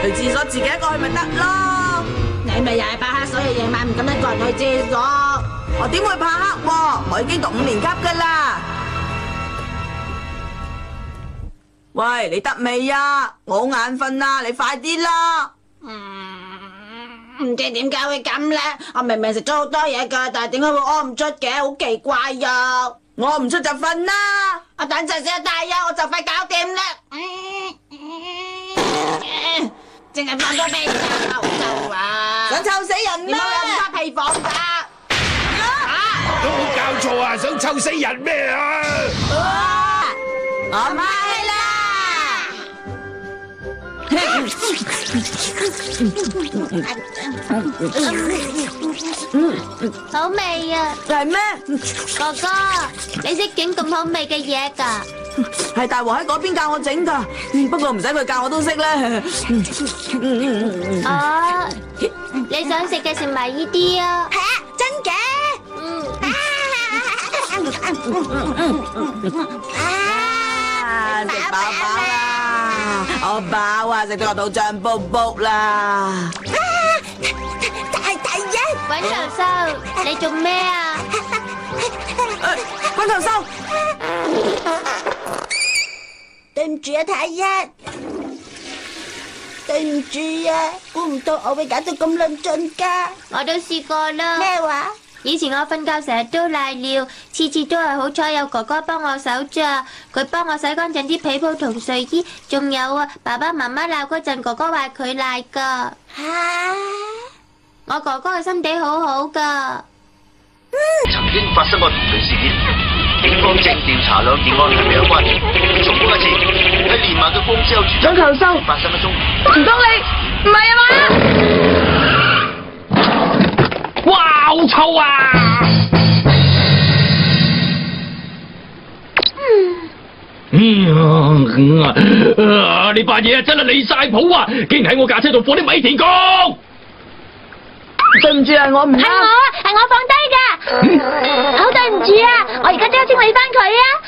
去廁所自己一個去咪得咯。你咪又係怕黑，所以夜晚唔敢一個人去廁所。我點會怕黑喎？我已經讀5年級噶啦。喂，你得未啊？我好眼瞓啊，你快啲啦。唔知點解會咁咧？我明明食咗好多嘢噶，但係點解會屙唔出嘅？好奇怪呀！我唔出就瞓啦。我等陣先大休，我就快搞掂啦。淨係放咗咩臭臭啊！想臭死人啦！點解有咁多屁房㗎？都冇教錯啊！想臭死人咩啊？我唔係啦。好味啊！係咩？哥哥，你識整咁好味嘅嘢㗎？係大王喺嗰邊教我整噶，不過唔使佢教我都識咧。哦，你想食嘅食埋呢啲啊？嚇，真嘅？食飽飽啦，我飽啊，食到個肚脹卜卜啦。大一，滾頭收，你做咩啊？滾頭收。對唔住啊，太一，對唔住啊，估唔到我會搞到咁論盡噶。我都試過啦。咩話？以前我瞓覺成日都賴尿，次次都係好彩有哥哥幫我手咋，佢幫我洗乾淨啲被鋪同睡衣，仲有啊，爸爸媽媽鬧嗰陣，哥哥話佢賴噶。嚇！我哥哥嘅心地好好噶。曾經發生過同類事件，警方正調查兩件案係咪有關。重複一次，喺連晚嘅光之後住宅發生一宗。唔通你唔係啊嘛？哇，好臭啊！呢班嘢真係離晒譜啊！竟然喺我架車度放啲米田共。對唔住啊，我唔啱。係我放低㗎。好對唔住啊，我而家即刻清理翻佢啊！